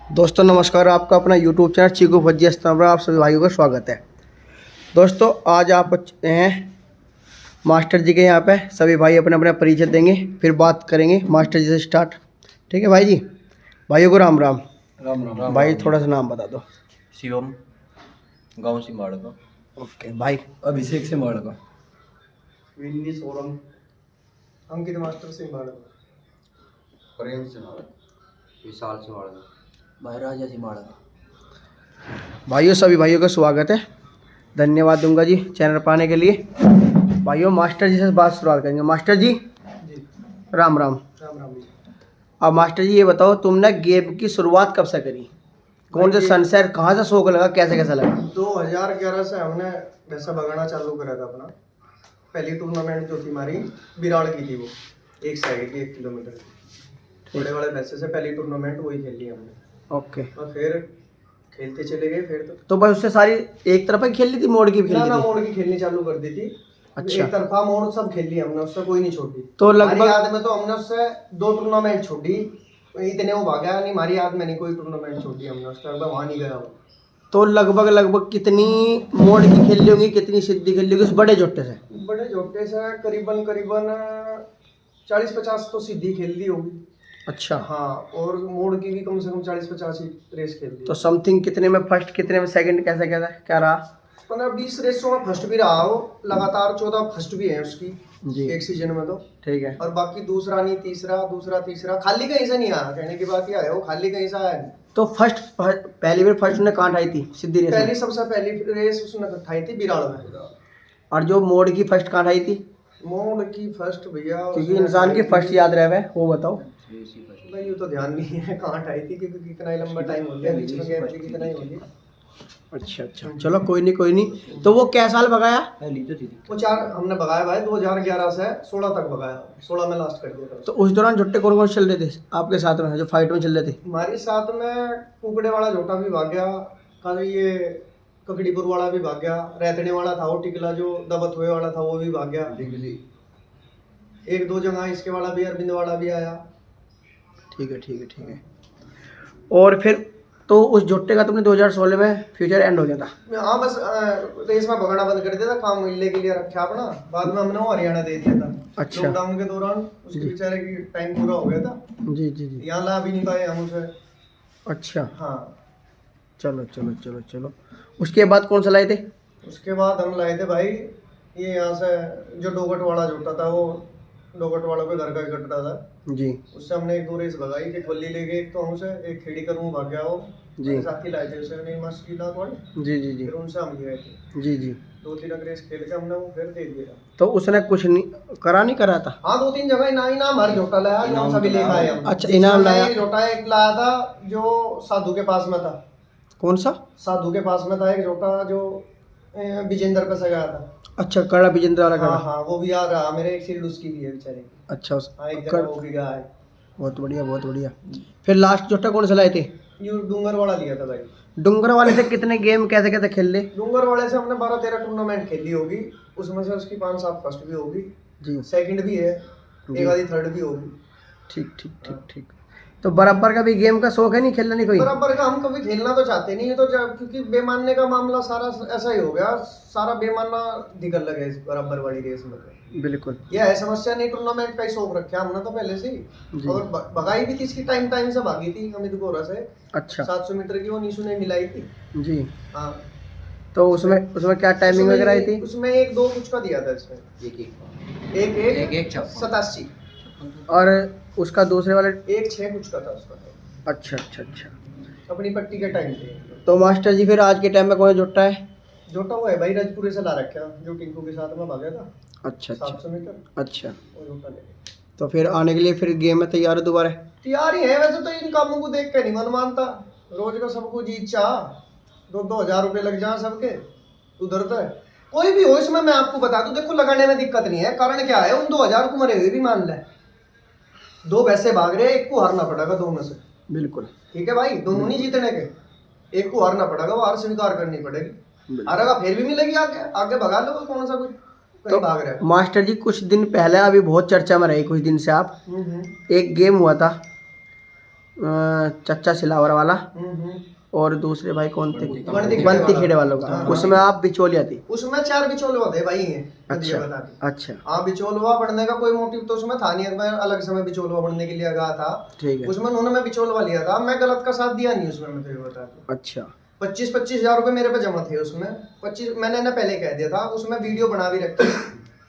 दोस्तों नमस्कार, आपका अपना यूट्यूब चैनल चीकू भज्जी स्थान पर आप सभी भाइयों का स्वागत है। दोस्तों आप सभी भाइयों का स्वागत है। दोस्तों आज आप हैं मास्टर जी के यहाँ पे। सभी भाई अपने अपने परिचय देंगे, फिर बात करेंगे मास्टर जी से स्टार्ट। ठीक है भाई जी। भाइयों को राम राम। राम राम भाई थोड़ा सा नाम बता दो। शिवम, गांव सिंबाड़ का। ओके भाई। अभिषेक सिंबाड़ का। विन्नी सोरम, अंकित मास्टर सिंबाड़ का। प्रेम सिंबाड़, विशाल सिंबाड़ का, भाई राजा सिंबाड़ का। भाइयों सभी भाइयों का स्वागत है, धन्यवाद दूंगा जी चैनल पाने के लिए। भाइयों मास्टर जी से बात शुरुआत करेंगे। मास्टर जी जी राम राम। राम राम जी। अब मास्टर जी ये बताओ, तुमने गेम की शुरुआत कब से करी? कौन से सन से, कहाँ से शौक लगा, कैसे कैसा लगा? 2011 से हमने वैसा भगाना चालू करा था अपना। पहली टूर्नामेंट जो थी हमारी बिराड़ की थी, वो एक साइड की 1 किलोमीटर की बड़े वाले वैसे से पहली टूर्नामेंट वही खेली हमने। ओके। और फिर खेलते चले गए। फिर तो बस उससे सारी एक तरफा ही खेल ली थी, मोड़ की भी खेल ना ली ना थी? मोड़ की खेलनी चालू कर दी थी। अच्छा। एक तरफा मोड़ सब खेल ली हमने, उससे कोई नहीं छोड़ी। तो हमारी लगभग याद में तो हमने उससे 2 टूर्नामेंट छोड़ी, इतने वो भागा नहीं। हमारी याद में नहीं कोई टूर्नामेंट छोड़ी हमने, उसका वहाँ नहीं गया वो। तो लगभग कितनी मोड़ की खेल ली होगी, कितनी सीधी खेल ली होगी उस बड़े जोटे से? बड़े झोटे से करीबन 40-50 तो सीधी खेल ली होगी। अच्छा। हाँ, और मोड़ की भी कम से कम 40-50 ही रेस खेल ली। तो समथिंग कितने में फर्स्ट, कितने में सेकंड, कैसा कैसा क्या रहा? 15-20 रेसों में फर्स्ट भी रहा हो, लगातार 14 फर्स्ट भी है उसकी जी। एक सीजन में तो। ठीक है। और बाकी दूसरा नहीं, तीसरा, दूसरा तीसरा, खाली कहीं से नहीं आया। कहने की बात यह है, वो खाली कहीं से आया नहीं। तो पहली बार फर्स्ट ने कहाँ उठाई थी सीधी रेस में? पहली सबसे पहली रेस उसने उठाई थी बिराड़ में। और जो मोड़ की फर्स्ट कहाँ उठाई थी? मोड़ की फर्स्ट भैया, क्योंकि इंसान की फर्स्ट याद रहे, वो बताओ। भाई ये तो ध्यान नहीं है कहाँ उठाई थी, क्योंकि कितना ही लंबा टाइम हो गया, बीच में गैप भी कितना ही हो गया। अच्छा अच्छा, चलो कोई नहीं। तो वो क्या साल भगाया? वो 4 हमने भगाया भाई, 2011 से 16 तक भगाया। 16 में लास्ट कर दिया था। तो उस दौरान झुट्टे कौन कौन चल रहे थे आपके साथ में, जो फाइट में चल रहे थे? हमारे साथ में कुकड़े वाला झोटा भी भाग गया, कल ये ककड़ीपुर वाला भी भाग गया, रैतने वाला था वो टिकला जो दबत हुए वाला था वो भी भाग गया। 1-2 जगह इसके वाला भी, अरविंद वाला भी आया। ठीक है। और फिर तो उस झुट्टे का तुमने 2016 में फ्यूचर एंड हो गया था? हाँ बस रेस में भगाना बंद कर दिया था, काम मिलने के लिए रखा अपना। बाद में हमने वो हरियाणा दे दिया था। अच्छा। लॉकडाउन के दौरान उसके बेचारे की टाइम पूरा हो गया था। जी। यहाँ ला भी नहीं पाए हम उसे। अच्छा। हाँ, चलो। उसके बाद कौन सा लाए थे? उसके बाद हम लाए थे भाई ये यहाँ से जो डोगट वाला जोटा था, वो डोगट वाला कोई घर का ही कटता था जी। उससे हमने 1-2 रेस भगाई। एक बल्ली ले गए, एक तो हमसे एक खेड़ी कर मुँह भाग गया वो जी। मेरे साथ ही लाए थे उसे, नहीं मस्त की लात वाले। जी फिर उनसे हम गए थे। जी। 2-3 रेस खेल के हमने वो फिर दे दिया। तो उसने कुछ नहीं करा था? हाँ, 2-3 जगह इनाम हर जोटा लाया, इनाम सभी लेके आए हम। अच्छा, इनाम लाया। एक जोटा एक लाया था जो साधु के पास में था। कौन सा? साधु के पास में था एक जोटा जो विजेंद्र पे से गया था। अच्छा, कड़ा विजेंद्र वाला हाँ कड़ा। हाँ, वो भी याद रहा मेरे। एक सील्ड उसकी भी है बेचारे। अच्छा हाँ, एक जगह वो भी गया है। बहुत बढ़िया। फिर लास्ट जोटा कौन सा लाए थे? ये डूंगर वाला लिया था भाई। डूंगर वाले से कितने गेम कैसे खेल ले? डूंगर वाले से हमने 12-13 टूर्नामेंट खेली होगी, उसमें से उसकी 5-7 फर्स्ट भी होगी जी। सेकंड भी है, एक आधी थर्ड भी होगी। ठीक। तो बराबर का भी गेम का शौक है, नहीं खेलना नहीं कोई? बराबर का हम कभी खेलना तो चाहते नहीं है, तो क्योंकि बेमानने का मामला सारा ऐसा ही हो गया। सारा बेमानना दिखने लगे इस बराबर वाली रेस में। बिल्कुल। ये है समस्या नहीं, टूर्नामेंट का ही शौक रखा हमने तो पहले से ही। और भगाई भी थी इसकी, टाइम से भागी थी अमित गोरा से। अच्छा। 700 मीटर की वो नीशू ने मिलाई थी जी। हाँ। तो उसमें क्या टाइमिंग वगैरह आई थी? उसमें 1-2 कुछ का दिया था इसमें, एक 87 और उसका दूसरे वाले 1-6 कुछ का था उसका। अच्छा। अपनी पट्टी के टाइम पे। तो मास्टर जी फिर आज के टाइम में कौन जुटा है? जोटा वो है भाई, राजपुरे से ला रखा, जो टिंकू के साथ में भागा था। अच्छा 700 मीटर। अच्छा। वो जोटा ले। तो फिर आने के लिए फिर गेम में तैयार हो दोबारा? तैयार ही है वैसे तो, इन कामों को देख के नहीं मन मानता। रोज का सबको जी चाह 2-2 हजार रुपये लग जाए सबके उधर तो है। कोई भी हो इसमें मैं आपको बता दूं, देखो लगाने में दिक्कत नहीं है। कारण क्या है, उन 2000 को मरे हुए भी मान ले, 2 वैसे भाग रहे, एक को हारना पड़ेगा 2 में से। बिल्कुल। ठीक है भाई, दोनों नहीं जीतने के, एक को हारना पड़ेगा, वो हार स्वीकार करनी पड़ेगी। हारेगा फिर भी मिलेगी आगे भगा लो। कौन सा कुछ तो भाग रहे हो। मास्टर जी कुछ दिन पहले, अभी बहुत चर्चा में रही कुछ दिन से आप, एक गेम हुआ था चच्चा सिलावर वाला, और दूसरे भाई कौन थे? बंती खेड़े वालों का। उसमें आप बिचौलिया थी? उसमें 4 बिचौलवा थे भाई हैं। अच्छा बता दी। अच्छा हाँ, बिचौलवा बनने का कोई मोटिव तो उसमें था नहीं, मैं अलग से मैं बिचौलवा बनने के लिए गया था। ठीक है। उसमें उन्होंने मैं बिचौलवा लिया था, मैं गलत का साथ दिया नहीं उसमें, मैं तो ये बता दूं। अच्छा 25 हजार रुपए मेरे पे जमा थे उसमें। 25 मैंने ना पहले कह दिया था, उसमें वीडियो बना भी रखी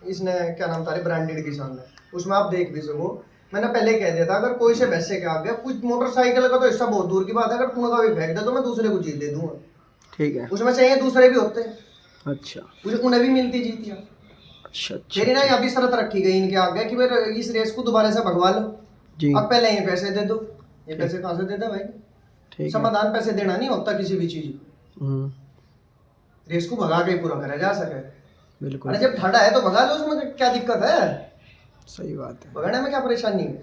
इसने, क्या नाम था, ब्रांडेड किसान ने, उसमें आप देख भी सको। मैंने पहले कह दिया था अगर कोई से वैसे के आ गया, कुछ मोटरसाइकिल का तो हिस्सा बहुत दूर की बात है, अगर तूने का भी फेंक दे तो मैं दूसरे को जीत दे दूंगा। ठीक है। उसमें चाहिए दूसरे भी होते, अच्छा उन्हें भी मिलती जीतियाँ। अच्छा मेरी ना अभी शर्त रखी गई इनके आगे कि भाई इस रेस को दोबारा से भगवा लो जी। अब पहले ये पैसे दे दो। ये पैसे कहाँ से दे दे भाई? ठीक है। समाधान पैसे देना नहीं होता किसी भी चीज को, रेस को भगा के पूरा करा जा सके। बिल्कुल। अरे जब ठंडा है तो भगा लो, उसमें क्या दिक्कत है? सही बात है। भगाने में क्या परेशानी है?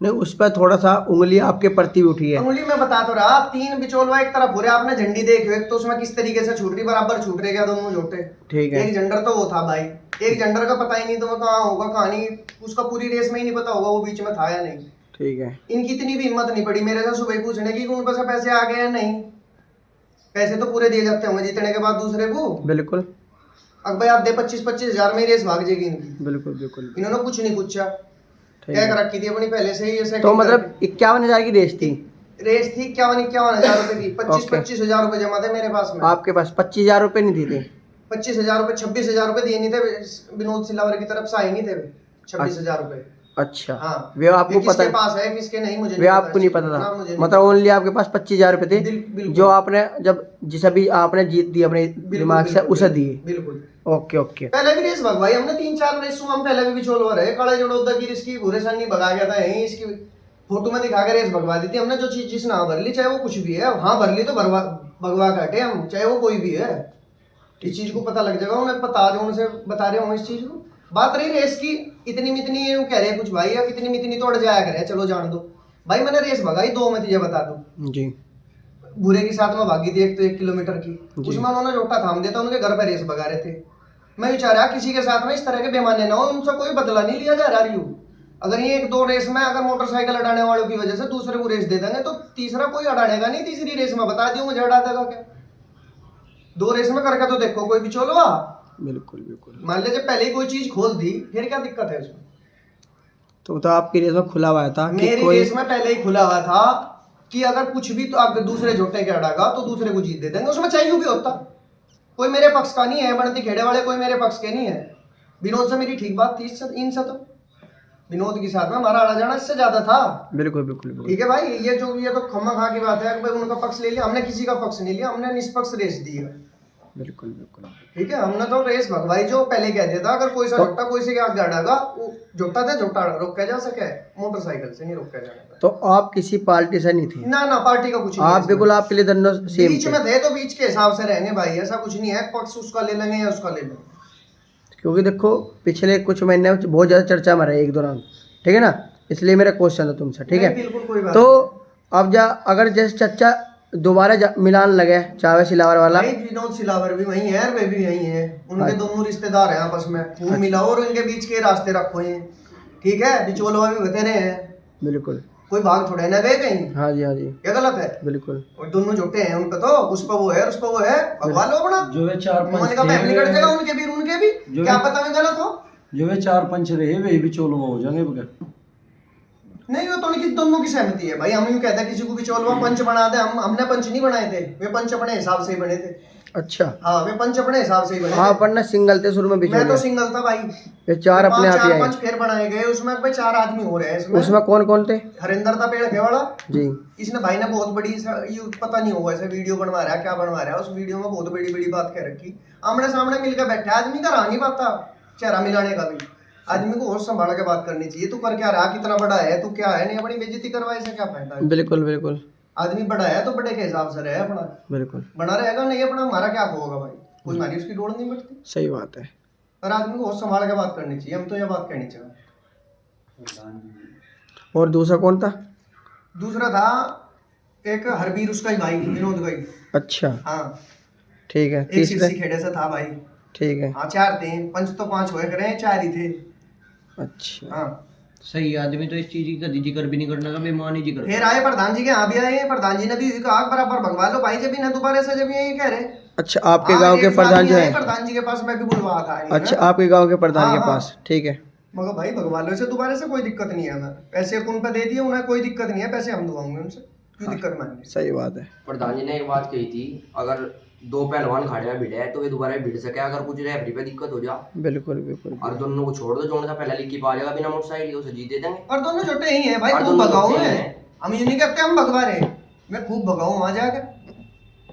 नहीं, उस पर थोड़ा सा उंगली आपके प्रति उठी है। उंगली में बता तो रहा, 3 बिचौलवा एक तरफ हो रहे, आपने झंडी देखी एक तो उसमें किस तरीके से छूट रही, बराबर छूट रहे क्या दोनों जोटे। ठीक है। एक जेंडर तो वो था भाई, एक जेंडर का पता ही नहीं तो कहाँ होगा कहानी, उसका पूरी रेस में ही नहीं पता होगा वो बीच में था या नहीं। ठीक है। इनकी इतनी भी हिम्मत नहीं पड़ी मेरे से सुबह पूछने की उन पर पैसे आ गए या नहीं। पैसे तो पूरे दिए जाते होंगे जीतने के बाद दूसरे को। बिल्कुल। अब भाई आप दे 25-25 हजार में रेस भाग जाएगी इनकी। बिल्कुल बिल्कुल। इन्होंने कुछ नहीं पूछा, क्या कर रखी थी अपनी पहले से ही ऐसे। तो मतलब 51,000 की रेस थी? रेस थी 51 हजार रुपए की। 25 हजार रुपए जमा थे मेरे पास में। आपके पास 25,000 रुपए नहीं थे? 25 हजार रुपए, 26 हजार रुपए दिए नहीं थे विनोद सिलावर की तरफ से, आए नहीं थे 26 हजार रुपए। अच्छा। हाँ, वे आपको पता? किसके पास है किसके नहीं मुझे वे आपको नहीं पता था? मतलब ओनली आपके पास 25,000 रुपए थे जो आपने जब जिस अभी आपने जीत दी अपने दिमाग से उसे दिए? बिल्कुल। Okay okay. पहले भी रेस भगवाई हमने 3-4 रेस हम पहले भी बिचौलवा रहे, काले जड़ौदा की इसकी भूरे सन्नी भगा गया था यहीं, इसकी फोटो में दिखा के रेस भगवा दी थी हमने। जो चीज जिसने हाँ भर ली, चाहे वो कुछ भी है, हाँ भर ली तो भगवा काटे हम, चाहे वो कोई भी है। इस चीज को पता लग जाएगा, उन्हें पता जो उनसे बता रहे हो इस चीज को। बात रही रेस की, इतनी मितनी ये कह रहे हैं कुछ भाई, या इतनी मितनी तोड़ जाया करे, चलो जान दो भाई। मैंने रेस भगाई 2 में तुझे बता दूं जी। भूरे के साथ में भागी थी एक तो 1 किलोमीटर की, उसमें उन्होंने लोटा थाम दिया था, उनके घर पर रेस भगा रहे थे। मैं विचार रहा किसी के साथ में इस तरह के बेमाने ना हो, उनसे कोई बदला नहीं लिया जा रहा रियू। अगर ये 1-2 रेस में अगर मोटरसाइकिल अड़ाने वालों की वजह से दूसरे को रेस दे देंगे तो तीसरा कोई अड़ानेगा नहीं। तीसरी रेस में बता दियो मुझे अड़ा देगा क्या? 2 रेस में करके तो देखो कोई बिचौलवा। बिल्कुल बिल्कुल। मान लीजिए पहले ही कोई चीज खोल दी फिर क्या दिक्कत है उसमें? तो आपकी रेस में खुला हुआ था? मेरी रेस में पहले ही खुला हुआ था कि अगर कुछ भी तो अगर दूसरे जोटे के अड़ागा तो दूसरे को जीत दे देंगे। उसमें चाहिए भी होता, कोई मेरे पक्ष का नहीं है, बनती खेड़े वाले कोई मेरे पक्ष के नहीं है। विनोद से मेरी ठीक बात थी, इनसे तो विनोद के साथ में हमारा अड़ा जाना इससे ज्यादा था। बिल्कुल बिल्कुल। ठीक है भाई, ये तो खम्मा खा की बात है, भाई उनका पक्ष ले लिया हमने, किसी का पक्ष नहीं लिया हमने, निष्पक्ष रेस दी है। बिल्कुल बिल्कुल। ठीक है, हमने तो रेस भगवाई जो पहले कह दिया था, अगर कोई सा जोटा कोई से आगे अड़ागा वो जोटा था, जोटा रोका जा सके, मोटरसाइकिल से नहीं रोका जाएगा। तो आप किसी पार्टी से नहीं थे? ना पार्टी का कुछ नहीं। आप बिल्कुल आपके लिए दोनों सेम बीच में थे तो बीच के हिसाब से रहेंगे भाई, ऐसा कुछ नहीं है पक्ष उसका ले लेंगे या उसका ले लेंगे। क्योंकि देखो पिछले कुछ महीने में बहुत ज़्यादा चर्चा में रहे एक दौरान, ठीक है ना, इसलिए मेरा क्वेश्चन है तुमसे, ठीक है? बिल्कुल कोई बात तो अब अगर जैसे चर्चा दोबारा मिलान लगे चावे सिलावर वाला, विनोद सिलावर भी वही है, वे भी वही है, उनके दोनों रिश्तेदार हैं आपस में, खून मिला और इनके बीच के रास्ते रखो हैं। ठीक है, बिचौलवा भी बतेरे हैं। बिल्कुल। कोई भाग थोड़े ना गए कहीं। हाँ जी हाँ जी। क्या गलत है? बिल्कुल। और दोनों जोटे हैं उनका, तो उस पर वो है उस पर वो है, भगवा लो अपना। जो वे 4-5 उनका फैमिली कट जाएगा, उनके भी उनके भी, क्या पता मैं गलत हो। जो वे 4-5 रहे वे भी चोलवा हो जाएंगे बगैर। नहीं, वो तो उनकी दोनों की सहमति है भाई। हम यूं कहते हैं किसी को भी चोलवा पंच बना दे, हमने पंच नहीं बनाए थे, वे पंच अपने हिसाब से ही बने थे। अच्छा। हाँ, वे पंच अपने हिसाब से ही बने। हाँ, पर ना सिंगल थे शुरू में, मैं तो सिंगल था भाई। ये 4 अपने आप ही आए। 4-5 फेर बनाए गए, उसमें भाई 4 आदमी हो रहे हैं। उसमें कौन कौन थे? हरिंदर था पेड़ खेवाड़ा जी। इसने भाई ने बहुत बड़ी ये पता नहीं होगा ऐसे वीडियो बनवा रहा है क्या बनवा रहा है, उस वीडियो में बहुत बड़ी बड़ी बात कह रखी। आमने सामने मिलकर बैठा आदमी का रहा नहीं पाता चेहरा मिलाने का भी। आदमी को और संभाल के बात करनी चाहिए। तू कर क्या रहा, कितना बड़ा है, तू क्या है, नहीं अपनी बेइज्जती करवाए से क्या फायदा है? बिल्कुल बिल्कुल। आदमी बड़ा है तो बड़े के हिसाब से रहे अपना, बिल्कुल बना रहेगा, नहीं अपना हमारा क्या होगा भाई, कोई हमारी उसकी डोर नहीं बढ़ती। सही बात है। पर आदमी को और संभाल के बात करनी चाहिए, हम तो यह बात कहनी चाहिए। और दूसरा कौन था? दूसरा था एक हरबीर, उसका ही भाई विनोद का ही। अच्छा। हाँ ठीक है। एक सिरसी खेड़े से था भाई। ठीक है। हाँ 4 थे, पंच तो 5 हुए करे, 4 ही थे। अच्छा। हाँ सही आदमी तो इस चीज की कभी जिक्र भी नहीं करना का बेईमानी जिक्र फिर आए प्रधान जी के यहाँ भी आए हैं, प्रधान जी ने भी कहा बराबर भगवा लो भाई, जब भी ना दोबारा से जब ये कह रहे। अच्छा, आपके हाँ, गांव के एक प्रधान जो आदमी आए है। प्रधान जी के पास, मैं भी बुलवा था अच्छा, आपके गांव के प्रधान हाँ, के हाँ। पास, ठीक है। मगर भाई भगवा लो से दोबारा से कोई दिक्कत नहीं है, हमें पैसे उन पे दे दिए, उन्हें कोई दिक्कत नहीं है, पैसे हम दुआऊंगे उनसे, क्यों दिक्कत मांगे। सही बात है। प्रधान जी ने एक बात कही थी, अगर दो पहलवान खड़े हैं भिड़े तो वे दोबारा भिड़ सके, अगर कुछ रेफरी पे दिक्कत हो जा बिल्कुल बिल्कुल। और दोनों को छोड़ दो, जो सा पहला लिखी पा लेगा बिना मोटरसाइकिल उसे जीत दे देंगे। और दोनों छोटे ही हैं भाई, और खूब दोनों भगाओ छोटे है, हैं। हम ये नहीं कहते हम भगवा रहे, मैं खूब भगाऊं वहां जाकर,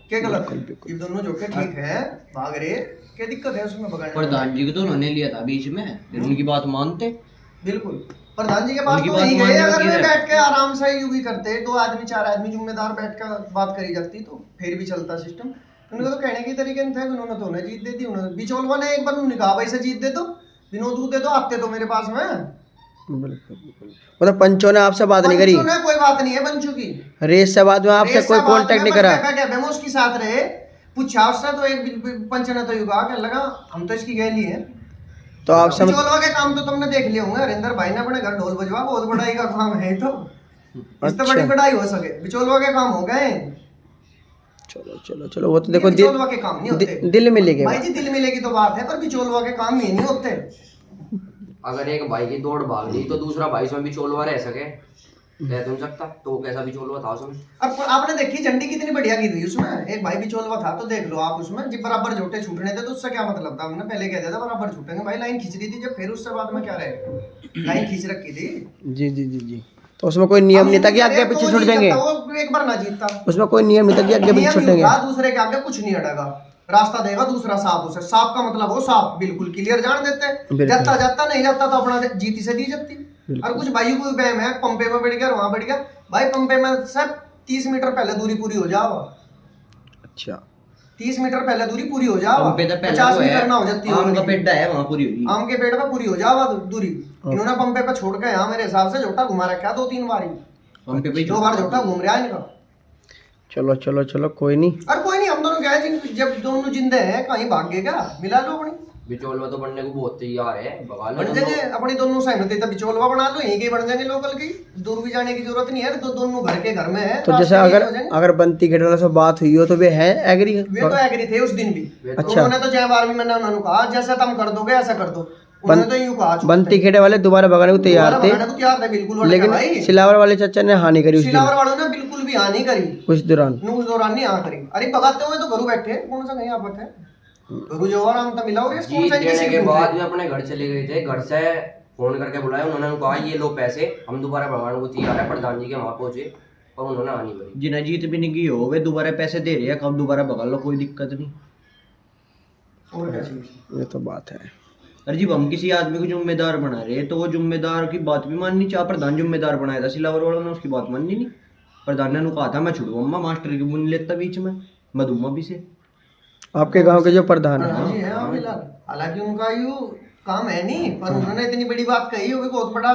क्या गलत है? बिल्कुल। ये दोनों छोटे ठीक है, भाग रहे, क्या दिक्कत है उसमें भगाने में? प्रधान जी को तो उन्होंने लिया था बीच में, फिर उनकी बात मानते। बिल्कुल, प्रधान जी के पास उनकी तो बात नहीं गए, मानने अगर की वे है। बैठ के आराम से यूं भी करते, 2 आदमी 4 आदमी जिम्मेदार बैठ कर बात करी जाती तो फिर भी चलता सिस्टम। उनका तो कहने के तरीके नहीं थे, उन्होंने तो उन्हें जीत दे दी। उन्होंने बिचौलवा ने एक बार उन्होंने कहा भाई से जीत दे दो, विनोद दे दो, आते तो मेरे पास में। बिल्कुल बिल्कुल। मतलब पंचों ने आपसे बात नहीं करी? पंचू ने कोई बात नहीं है, पंचू की रेस से बाद में आपसे कोई कांटेक्ट नहीं करा? मैं उसके साथ रहे, पूछा उससे तो एक पंच ने तो यूं कहा कि लगा हम तो इसकी गैली है। तो आप समझ, बिचौलवा के काम तो तुमने देख लिए होंगे, हरिंदर भाई ने अपने घर ढोल बजवा, बहुत बड़ाई का काम है तो, इससे बड़ी बढ़ाई हो सके, बिचौलवा के काम हो गए। चलो चलो चलो, वो तो देखो ये बिचौलवा के काम नहीं होते दिल में लेके भाई जी, दिल में लेगी तो बात है, पर बिचौलवा के काम ये नहीं होते। अगर एक भाई की दौड़ भाग ली तो दूसरा भाई उसमें बिचौलवा रह सके, रह तो नहीं सकता, तो वो कैसा बिचौलवा था उसमें। अब आपने देखी झंडी कितनी बढ़िया गिर रही उसमें, एक भाई बिचौलवा था तो देख लो आप, उसमें जब बराबर झोटे छूटने थे तो उससे क्या मतलब था? हमने पहले कह दिया था बराबर छूटेंगे, भाई लाइन खींच रही थी जब, फिर उससे बाद में क्या रहेगा, लाइन खींच रखी थी। जी जी जी जी। तो उसमें कोई नियम नहीं था कि आगे पीछे छूट देंगे? वो एक बार ना जीतता, उसमें कोई नियम नहीं था कि आगे पीछे नियम छूटेंगे? यूं था, दूसरे के आगे कुछ नहीं अड़ेगा, रास्ता देगा दूसरा साफ उसे, साफ का मतलब हो साफ, बिल्कुल क्लियर जान देते, बिल्कुल। जाता जाता नहीं जाता तो अपना जीती से दी जाती। और कुछ भाइयों को बहम है, पंपे में बैठ गया वहां बैठ गया, भाई पंपे में सब 30 मीटर पहले दूरी पूरी हो जाओ, अच्छा, 30 मीटर पहले दूरी पूरी हो जाओ, पंपे तो पहले 50 वो है, मीटर ना हो जाती आम का है, पेड़ है वहां पूरी हुई। आम के पेड़ पे पूरी हो जाओ दूरी। इन्होंने पंपे पे छोड़ के यहाँ मेरे हिसाब से झोटा घुमा रखा 2-3 बार, पंपे पे 2 बार झोटा घूम रहा है इनका। चलो चलो चलो, कोई नहीं। और कोई नहीं, हम दोनों क्या है, जब दोनों जिंदे हैं कहीं भाग गए क्या, मिला लो अपनी, बिचौलवा तो बनने को बहुत तैयार है, भगा लो बन जाएंगे अपनी दोनों सहमति, तब बिचौलवा बना लो, यहीं के बन जाएंगे लोकल की, दूर भी जाने की जरूरत नहीं है, तो दोनों घर के घर में है। तो जैसे अगर बंती खेड़ वाला से बात हुई हो तो वे है एग्री? वे तो एग्री थे उस दिन भी। अच्छा। उन्होंने तो 6 बार भी मैंने उन्होंने कहा जैसा तुम कर दोगे ऐसा कर दो, उन्होंने तो यूं कहा बंती खेड़े वाले दोबारा भगाने को तैयार थे, तैयार थे बिल्कुल, वाले लेकिन भाई सिलावर वाले चाचा ने हानि करी उस दिन, सिलावर वालों ने बिल्कुल भी हानि करी उस दौरान। उस दौरान नहीं हाँ करी। अरे भगाते हुए तो घरों बैठे, कौन सा नहीं आपत है, घरों जो आराम तो मिला होगा, जीत देने के बाद भी अपने घर चले गए थे, घर से फोन करके बुलाया, उन्होंने कहा ये लो पैसे, हम दोबारा भगवान को तैयार है, प्रधान जी के वहां पहुंचे और उन्होंने हानि करी। जिन्हें जीत भी नहीं की हो वे दोबारा पैसे दे रहे हैं, कब दोबारा भगा लो, कोई दिक्कत नहीं। और क्या चीज। ये तो बात है। अरे जी हम किसी आदमी को जिम्मेदार बना रहे तो वो जिम्मेदार की बात भी माननी चाहिए। प्रधान जिम्मेदार बनाया था सिलावर वालों ने, उसकी बात माननी नहीं। प्रधान ने कहा था मैं छुड़वाऊंगा, मास्टर की बुन लेता बीच में, मैं दूंगा भी से। आपके गांव के जो प्रधान है, प्रधान जी हैं हाँ, फिलहाल हालांकि उनका यू काम है नहीं, पर उन्होंने इतनी बड़ी बात कही, वो भी बहुत बड़ा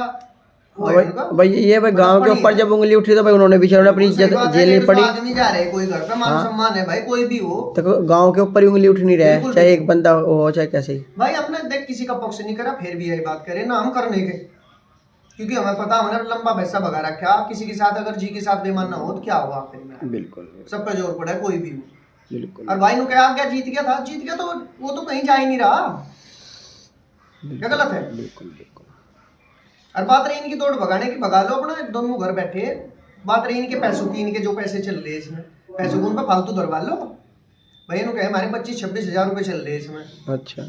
वो है उनका। भाई ये भाई गांव के ऊपर जब उंगली उठी तो भाई उन्होंने बेचारों ने अपनी सही इज्जत बात है, झेलनी 150 पड़ी। आदमी जा रहे कोई घर पे, मान सम्मान है भाई, कोई भी हो। तो गांव के ऊपर ही उंगली उठ नहीं रहा है, बिल्कुल चाहे एक बंदा हो चाहे कैसे ही। भाई हमने देख किसी का पक्ष नहीं करा, फिर भी यही बात करें ना हम करने के, क्योंकि हमें पता, हमने लंबा पैसा भगा रखा, किसी के साथ अगर जी के साथ बेईमान ना हो तो क्या हुआ आखिर में, बिल्कुल सब पे जोर पड़ा है, कोई भी हो। बिल्कुल और भाई ने क्या क्या जीत गया था, जीत गया तो वो तो कहीं जा ही नहीं रहा, क्या गलत है। बिल्कुल बिल्कुल। और बात रही इनकी दौड़ भगाने की, भगा लो अपना, दोनों घर बैठे। बात रही इनके पैसों की, इनके जो पैसे चल रहे हैं इसमें, पैसों को उन पर फालतू धरवा लो भाई। इन्होंने कहे हमारे 25-26 हजार रुपए चल रहे हैं इसमें, अच्छा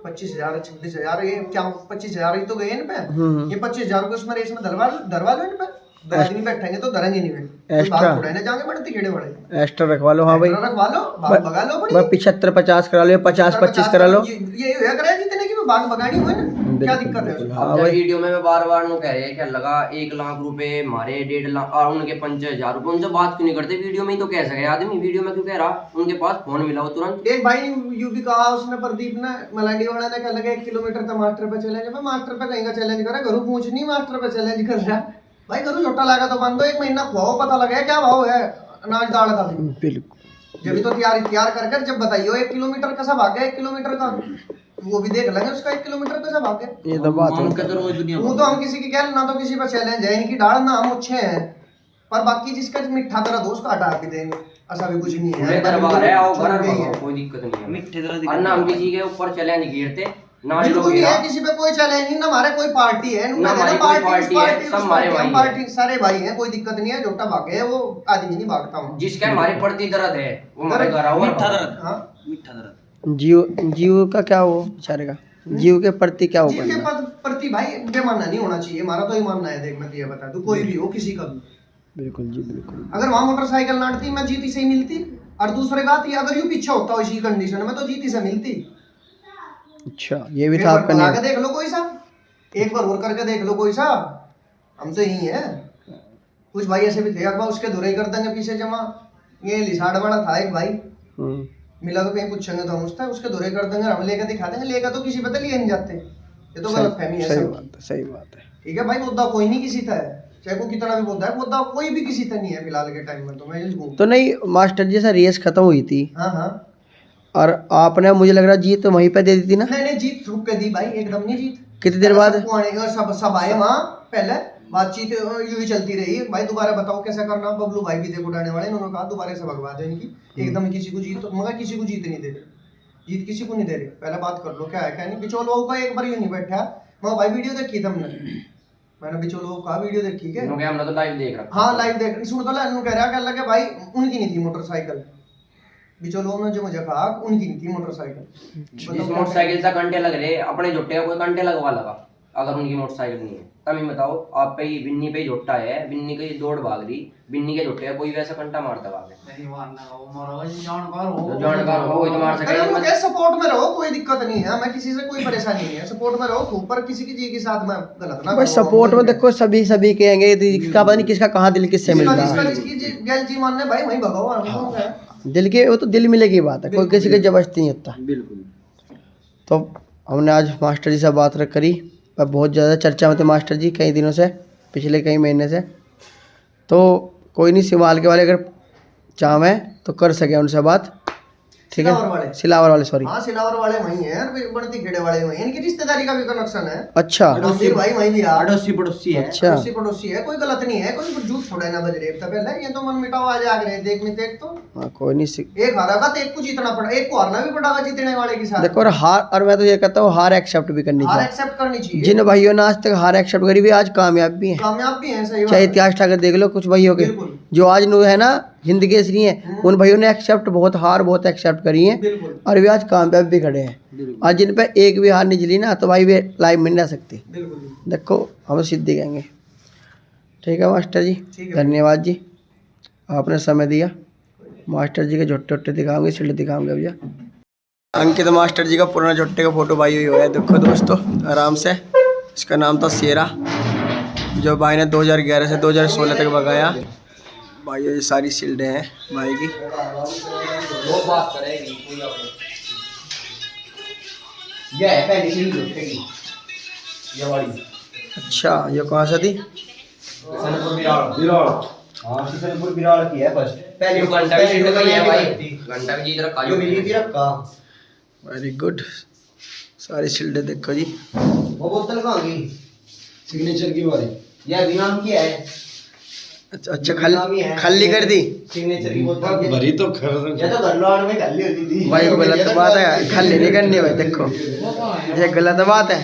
25,000-26 हजार, ये क्या 25 हजार ही तो गए इन पे, ये 25 हजार रुपए उसमें रेस में धरवा लो इन पे। 2 आदमी बैठेंगे तो धरेंगे नहीं, एक्स्ट्रा उड़ाने जाएंगे बढ़ती खेड़े वाले, एक्स्ट्रा रखवा लो। हाँ भाई रखवा लो, भगा लो अपनी। 75-50 करा लो, 50-25 करा लो। ये होया करे जितने की भी भाग भगानी हुए ना, क्या दिक्कत है उसमें? अब जब वीडियो में मैं बार बार कह रहे हैं क्या लगा 1 लाख रुपए मारे, 1.5 लाख और उनके 5,000 रुपए, उनसे बात क्यों नहीं करते? वीडियो में ही तो कह सके आदमी, वीडियो में क्यों कह रहा? उनके पास फोन मिला हो तुरंत। एक भाई ने यू भी कहा, उसने प्रदीप ने मलाडी वाला ने कहा लगे 1 किलोमीटर का मास्टर पे चैलेंज, मैं मास्टर पे कहीं का चैलेंज करा, घरों पूछ नहीं मास्टर पे चैलेंज कर रहा भाई, घरों छोटा लगा तो बंद दो, 1 महीना खुआओ, पता लगे क्या भाव है अनाज दाल का भी। बिल्कुल जब भी तो तैयार कर जब बताइयो 1 किलोमीटर का सब आ गया, 1 किलोमीटर का वो भी देख लेंगे उसका 1 किलोमीटर का सब आके। ये तो बात मान के है। तो रोज दुनिया वो तो हम किसी की कह ना तो किसी पर चैलेंज है, इनकी डाल ना हम अच्छे हैं, पर बाकी जिसका मिठा तरह दोस्त का हटा भी देंगे, ऐसा भी कुछ नहीं पूरे है। दरबार है, आओ छोड़ घर के ही भगो, है। कोई दिक्कत नहीं है। मिठे तरह और ना हम किसी के ऊपर चैलेंज गिरते ना ही लोग बिल्कुल नहीं गिरा। है, किसी पे कोई चैलेंज नहीं, ना हमारे कोई पार्टी है, ना हमारी कोई पार्टी है, सब हमारे भाई हैं। पार्टी सारे भाई हैं, कोई दिक्कत नहीं है। जोटा भागे है वो आदमी नहीं भागता हूँ। जिसका हमारे प्रति दर्द है वो हमारे घर आओ और मीठा भगो। दर्द, हाँ मीठा दर्द। जीव का क्या हो बेचारे का, जीव के प्रति क्या हो जी के करना। प्रति भाई बेमानना नहीं होना चाहिए, हमारा तो ही मानना है। देख मैं तुझे बता दूं, कोई भी हो, किसी का भी, बिल्कुल जी बिल्कुल। अगर वहां मोटरसाइकिल नाटती मैं जीत इसे ही मिलती, और दूसरी बात ये अगर यूं पीछे होता हो इसी कंडीशन में तो जीत इसे मिलती। अच्छा ये भी एक था बार आपका भगा नियम। के देख लो कोई सा, एक बार और करके देख लो कोई सा, हम तो यही है। कुछ भाई ऐसे भी थे अकबा उसके धुरे कर देंगे पीछे जमा, ये लिसाड़ वाला था एक भाई, हम्म, मिला तो कहीं पूछेंगे तो हम उसके धुरे कर देंगे, हम लेकर दिखा देंगे, लेकर तो किसी पता लिए नहीं जाते। ये तो गलत फहमी है सही सब। बात है, सही बात है। ठीक है भाई, मुद्दा कोई नहीं किसी था है, चाहे को कितना भी मुद्दा है, मुद्दा कोई भी किसी था नहीं है फिलहाल के टाइम में। तो मैं यही तो नहीं मास्टर जी से रेस खत्म हुई थी हाँ हाँ, और आपने मुझे लग रहा जीत तो वहीं पे दे दी थी ना। नहीं नहीं जीत रुक के दी भाई, एकदम नहीं जीत। कितनी देर बाद? सबको आने का सब आए वहाँ, पहले बातचीत यूं ही चलती रही। भाई दोबारा बताओ कैसे करना, बबलू भाई भी थे उठाने वाले, उन्होंने कहा दोबारा से भगवा दो इनकी, एकदम ही किसी को जीत, मगर किसी को जीत नहीं दे रहे, जीत किसी को नहीं दे रहे। पहले बात कर लो क्या है क्या नहीं। बिचौल बाबू का एक बार यूं नहीं बैठा, मैं भाई वीडियो देखी थी मैंने बिचौल बाबू का वीडियो देखी क्या? क्योंकि हमने तो लाइव देख रखा। हाँ लाइव देख सुन तो लानू कह रहा क्या लगे भाई उनकी नहीं थी मोटरसाइकिल, बिचौल ने जो मुझे कहा उनकी नहीं थी मोटरसाइकिल। जिस मोटरसाइकिल से घंटे लग रहे अपने झोटे का कोई घंटे लगवा लगा, अगर उनकी मोटरसाइकिल नहीं है तब ही बताओ। आप पे ही बिन्नी पे ही झोटा है, बिन्नी की दौड़ भाग रही, बिन्नी के झोटे का कोई वैसा घंटा मारता भागे जानकार हो वही तो मार अरे वो सके। क्या सपोर्ट में रहो, कोई दिक्कत नहीं है, हमें किसी से कोई परेशानी नहीं है, सपोर्ट में रहो खूब, पर किसी की जी के साथ में गलत ना भाई करो। सपोर्ट में देखो सभी सभी कहेंगे, क्या पता नहीं किसका कहाँ दिल किससे मिल रहा है। गैल जी मानने भाई वही भगाओ, हम क्या है। दिल के वो तो दिल मिले की बात है, कोई किसी की जबरदस्ती नहीं होता। बिल्कुल। तो हमने आज मास्टर जी से बात करी, पर बहुत ज़्यादा चर्चा में थे मास्टर जी कई दिनों से, पिछले कई महीने से। तो कोई नहीं, सिवाल के वाले अगर चाहे तो कर सके उनसे बात, ठीक सिलावर वाले? है। सिलावर वाले सॉरी। हाँ सिलावर वाले वही हैं, बढ़ती खेड़े वाले वही हैं, इनकी रिश्तेदारी का भी कनेक्शन है। अच्छा रणधीर भाई वही भी यार, पड़ोसी पड़ोसी है। अच्छा पड़ोसी पड़ोसी है, कोई गलत नहीं है, कोई झूठ छोड़ा ना बज रहे पहले, ये तो मन मिटाओ आज आग रहे देख में देख तो हाँ कोई नहीं एक हारेगा तो एक को जीतना पड़ा, एक को हारना भी पड़ेगा जीतने वाले के साथ। देखो। और हार, और मैं तो ये कहता हूँ हार एक्सेप्ट भी करनी हार चाहिए। एक्सेप्ट करनी चाहिए। जिन भाइयों ने आज तक हार एक्सेप्ट करी भी आज कामयाब भी हैं, कामयाब भी हैं, सही बात चाहे है। इतिहास ठाकर देख लो कुछ भाइयों के बिल्कुल जो आज नो है ना हिंद केसरी हैं, उन भाइयों ने एक्सेप्ट बहुत हार बहुत एक्सेप्ट करी है बिल्कुल और वे आज कामयाब भी खड़े हैं। आज जिन पे एक भी हार नहीं जली ना तो भाई वे लाइव मिल ना सकती। बिल्कुल देखो हम सिद्धि कहेंगे। ठीक है मास्टर जी, ठीक है। धन्यवाद जी, आपने समय दिया। मास्टर जी के झोटे वोटे दिखाऊंगे, सिल्ड दिखाऊंगे भैया। अंकित मास्टर जी का पुराना झोटे का फोटो भाई हुआ है, देखो दोस्तों आराम से। इसका नाम था शेरा, जो भाई ने 2011 से 2016 तक भगाया। भाई ये सारी शील्डें हैं भाई की। वो बात करेगी कोई अपनी। ये है पहली शील्ड झोटेगी, ये वाली। अच्छा ये कहाँ से थी? किशनपुर बिराड़। हाँ किशनपुर बिराड़ की है फर्स्ट। पहली घंटा भी जीत रखा है भाई, घंटा भी जीत रखा है। Very good. सारी शील्डें देखो जी। वो बोतल कहाँ गई? सिग्नेचर की बारी। यह विनाम की है। अच्छा अच्छा खाली कर दी सिग्नेचर की बोतल भरी तो खर ये तो घर लौट में खाली होती थी भाई, गलत बात है, खाली नहीं करनी भाई। देखो ये गलत बात है।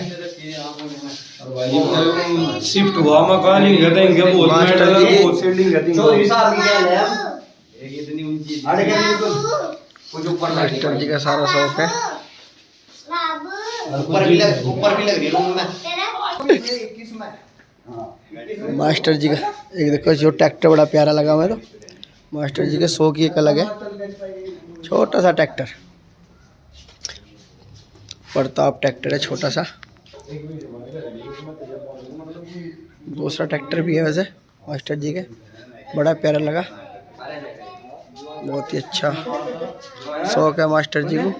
शिफ्ट हुआ मकान ही देंगे वो मास्टर जी की- वो सील्डिंग करती चौधरी साहब की क्या है हम एक इतनी ऊंची अरे क्या कुछ ऊपर लग मास्टर जी का सारा शौक है। ऊपर भी लग रही रूम में। मास्टर जी का एक देखो जो ट्रैक्टर बड़ा प्यारा लगा मैं तो। मास्टर जी के शौक ही एक अलग है, छोटा सा ट्रैक्टर, प्रताप ट्रैक्टर है छोटा सा। दूसरा ट्रैक्टर भी है वैसे मास्टर जी के, बड़ा प्यारा लगा, बहुत ही अच्छा शौक है मास्टर जी को।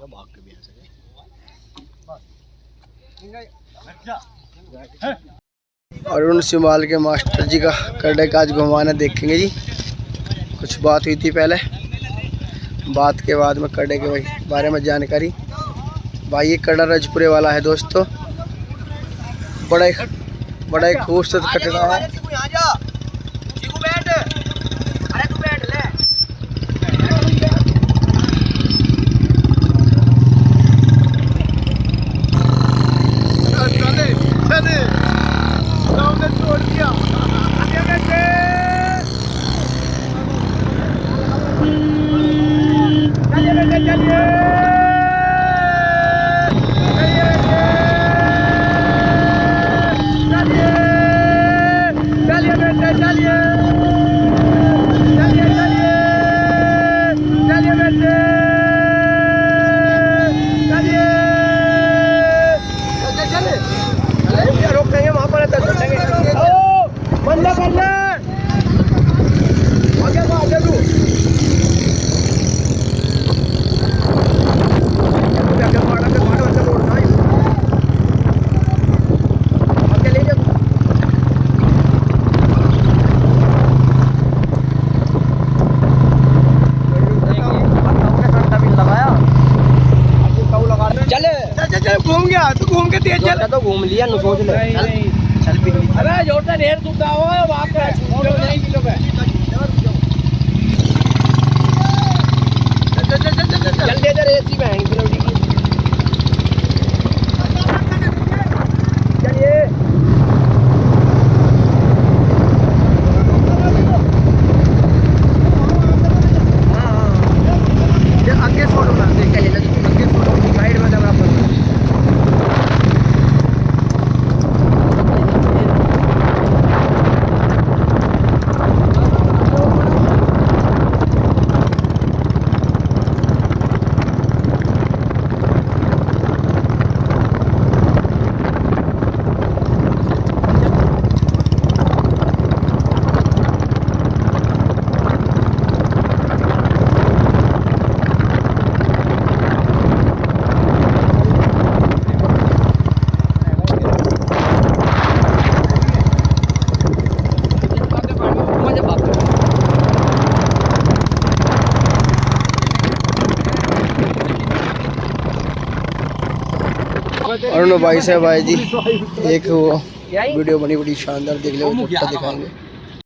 भाग के भी आ सके। अरुण सिमाल के मास्टर जी का कड़े का आज घुमाना देखेंगे जी। कुछ बात हुई थी पहले, बात के बाद में कड़े के बारे में जानकारी। भाई ये कड़ा रजपुरे वाला है दोस्तों, बड़ा ही खूबसूरत कटड़ा है। घूम गया तो घूम के तेज चल तो घूम लिया नु सोच ले चल चल पी अरे जोटा ढेर दूधा हो वहां पे नहीं किलो पे चल दे दे रेसी में आएंगे फिर की चलिए हां ये आगे छोड़ो ना देख ले आगे छोड़ो साइड में जरा अरुण भाई साहब भाई जी एक वो वीडियो बनी बड़ी शानदार, देख लो दिखाएंगे।